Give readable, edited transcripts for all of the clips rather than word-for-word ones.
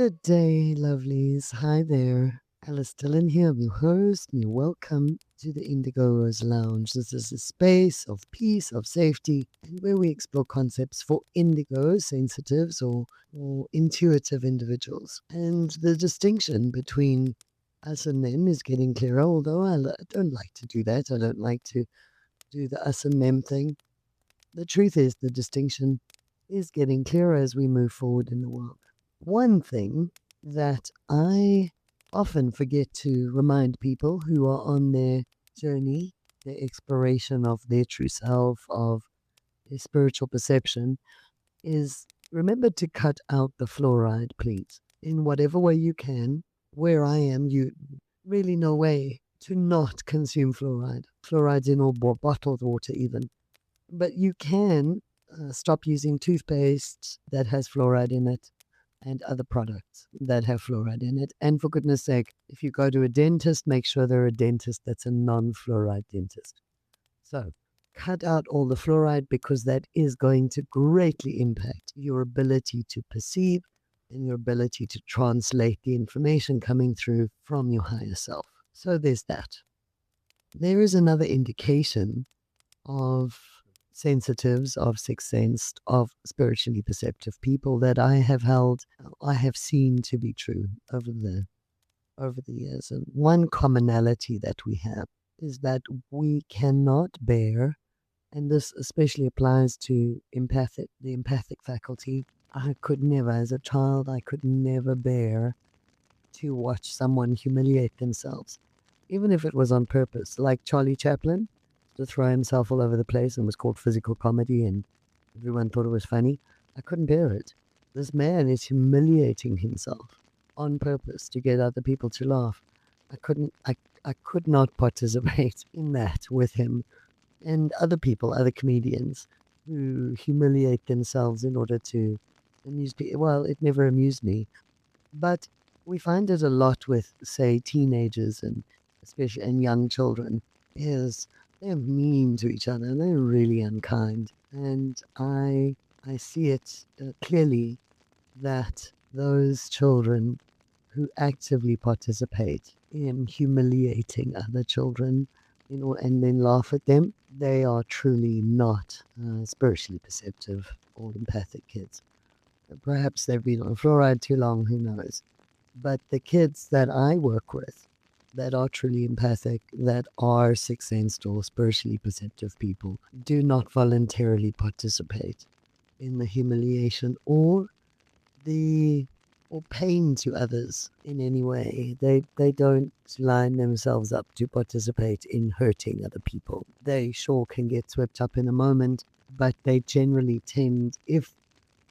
Good day, lovelies. Hi there. Alyce Dylan here, I'm your host, and you're welcome to the Indigo Rose Lounge. This is a space of peace, of safety, and where we explore concepts for indigo sensitives or intuitive individuals. And the distinction between us and them is getting clearer, although I don't like to do that. I don't like to do the us and them thing. The truth is, the distinction is getting clearer as we move forward in the world. One thing that I often forget to remind people who are on their journey, their exploration of their true self, of their spiritual perception, is remember to cut out the fluoride, please, in whatever way you can. Where I am, you really no way to not consume fluoride. Fluoride's in all bottled water, even. But you can stop using toothpaste that has fluoride in it and other products that have fluoride in it. And for goodness sake, if you go to a dentist, make sure they're a dentist that's a non-fluoride dentist. So cut out all the fluoride because that is going to greatly impact your ability to perceive and your ability to translate the information coming through from your higher self. So there's that. There is another indication of sensitives, of sixth sense, of spiritually perceptive people that I have seen to be true over the years. And one commonality that we have is that we cannot bear, and this especially applies to the empathic faculty. I could never, as a child, I could never bear to watch someone humiliate themselves, even if it was on purpose, like Charlie Chaplin to throw himself all over the place and was called physical comedy and everyone thought it was funny. I couldn't bear it. This man is humiliating himself on purpose to get other people to laugh. I could not participate in that with him and other people, other comedians who humiliate themselves in order to amuse people. Well, it never amused me. But we find it a lot with, say, teenagers and especially and young children, is they're mean to each other. They're really unkind. And I see it clearly that those children who actively participate in humiliating other children and then laugh at them, they are truly not spiritually perceptive or empathic kids. Perhaps they've been on fluoride too long, who knows. But the kids that I work with that are truly empathic, that are sixth sensed or spiritually perceptive people, do not voluntarily participate in the humiliation or pain to others in any way. They don't line themselves up to participate in hurting other people. They sure can get swept up in a moment, but they generally tend, if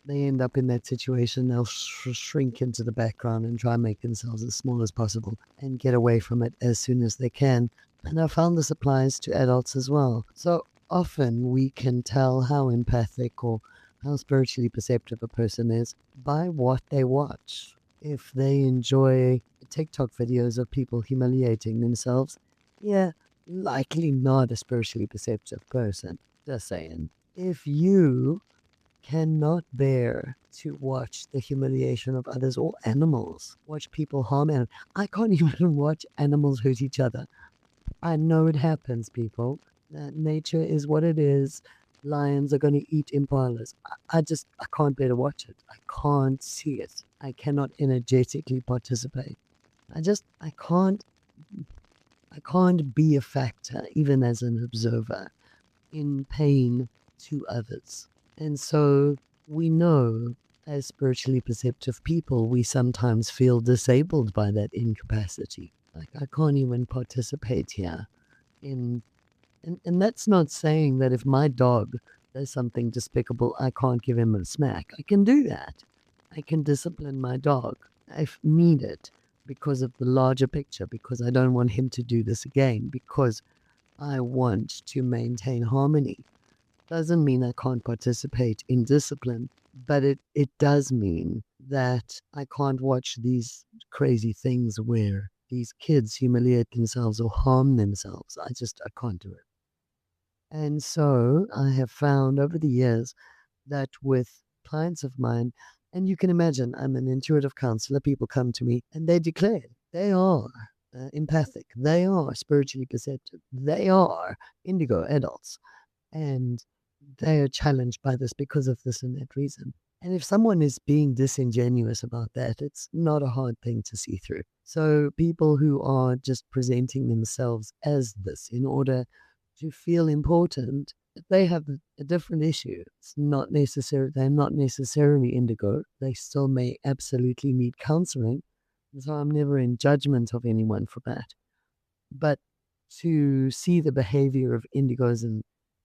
they end up in that situation, they'll shrink into the background and try and make themselves as small as possible and get away from it as soon as they can. And I found this applies to adults as well. So often we can tell how empathic or how spiritually perceptive a person is by what they watch. If they enjoy TikTok videos of people humiliating themselves, yeah, likely not a spiritually perceptive person. Just saying. If you cannot bear to watch the humiliation of others or animals, watch people harm animals. I can't even watch animals hurt each other. I know it happens, people. Nature is what it is. Lions are going to eat impalas. I can't bear to watch it. I can't see it. I cannot energetically participate. I can't be a factor, even as an observer, in pain to others. And so we know as spiritually perceptive people, we sometimes feel disabled by that incapacity. Like, I can't even participate here in, and that's not saying that if my dog does something despicable, I can't give him a smack. I can do that. I can discipline my dog if needed because of the larger picture, because I don't want him to do this again, because I want to maintain harmony. Doesn't mean I can't participate in discipline, but it does mean that I can't watch these crazy things where these kids humiliate themselves or harm themselves. I can't do it. And so I have found over the years that with clients of mine, And you can imagine, I'm an intuitive counselor. People come to me and they declare they are empathic, they are spiritually perceptive, they are indigo adults, and they are challenged by this because of this and that reason. And if someone is being disingenuous about that, it's not a hard thing to see through. So people who are just presenting themselves as this in order to feel important, they have a different issue. It's not necessary. They're not necessarily indigo. They still may absolutely need counseling. So I'm never in judgment of anyone for that. But to see the behavior of indigos and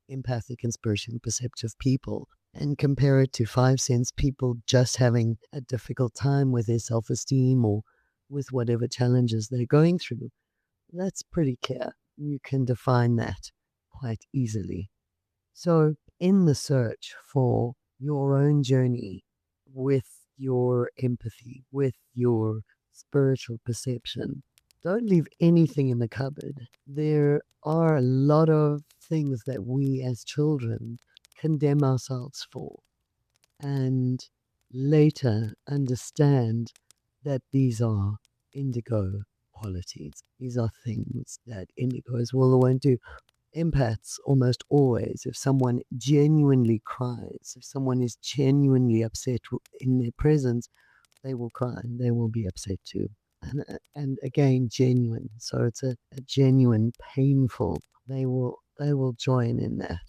empathic and spiritually perceptive people and compare it to 5 sense people just having a difficult time with their self-esteem or with whatever challenges they're going through, that's pretty clear. You can define that quite easily. So in the search for your own journey with your empathy, with your spiritual perception, don't leave anything in the cupboard. There are a lot of things that we as children condemn ourselves for, and later understand that these are indigo qualities. These are things that indigos will or won't do. Empaths almost always, if someone genuinely cries, if someone is genuinely upset in their presence, they will cry and they will be upset too. And again, genuine. So it's a genuine, painful. They will join in that.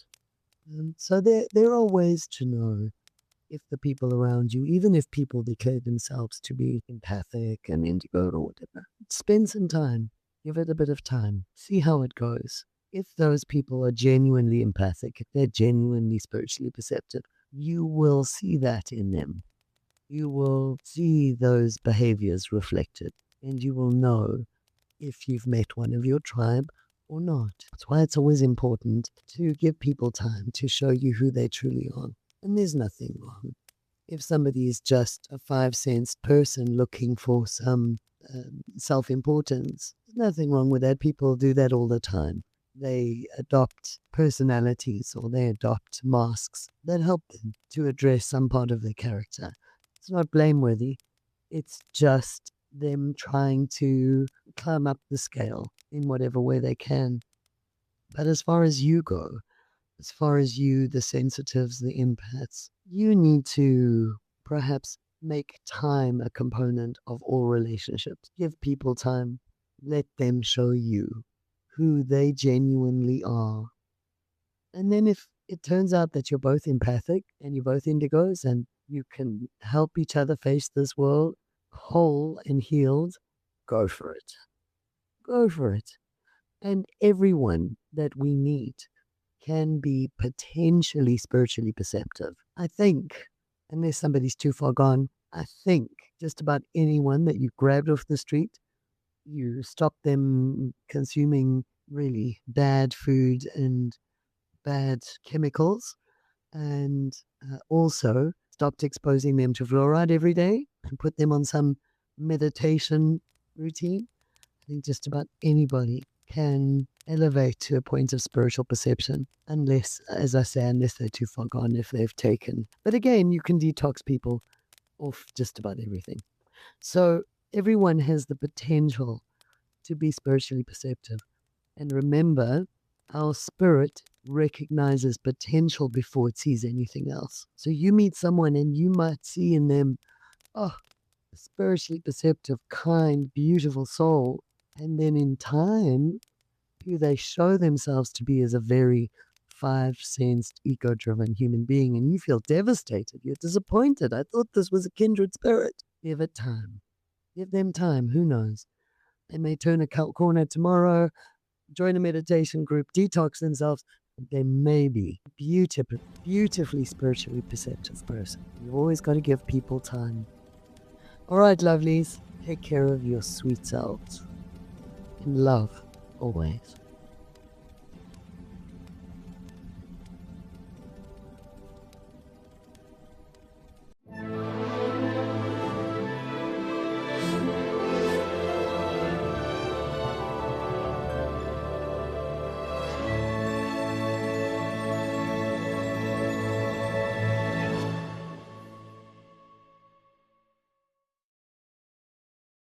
So there are ways to know if the people around you, even if people declare themselves to be empathic and indigo or whatever, spend some time, give it a bit of time, see how it goes. If those people are genuinely empathic, if they're genuinely spiritually perceptive, you will see that in them. You will see those behaviors reflected, and you will know if you've met one of your tribe or not. That's why it's always important to give people time to show you who they truly are. And there's nothing wrong. If somebody is just a 5 sense person looking for some self-importance, there's nothing wrong with that. People do that all the time. They adopt personalities or they adopt masks that help them to address some part of their character. It's not blameworthy. It's just them trying to climb up the scale in whatever way they can. But as far as you go, as far as you, the sensitives, the empaths, you need to perhaps make time a component of all relationships. Give people time. Let them show you who they genuinely are. And then if it turns out that you're both empathic and you're both indigos and you can help each other face this world whole and healed, go for it. Go for it. And everyone that we meet can be potentially spiritually perceptive. I think, unless somebody's too far gone, I think just about anyone that you grabbed off the street, you stop them consuming really bad food and bad chemicals, and also stopped exposing them to fluoride every day and put them on some meditation routine. I think just about anybody can elevate to a point of spiritual perception, unless, as I say, unless they're too far gone, if they've taken. But again, you can detox people off just about everything. So everyone has the potential to be spiritually perceptive. And remember, our spirit recognizes potential before it sees anything else. So you meet someone and you might see in them, oh, a spiritually perceptive, kind, beautiful soul. And then in time, who they show themselves to be as a very 5-sensed, ego-driven human being. And you feel devastated. You're disappointed. I thought this was a kindred spirit. Give it time. Give them time. Who knows? They may turn a corner tomorrow, join a meditation group, detox themselves. They may be a beautifully spiritually perceptive person. You've always got to give people time. All right, lovelies. Take care of your sweet selves. In love, always.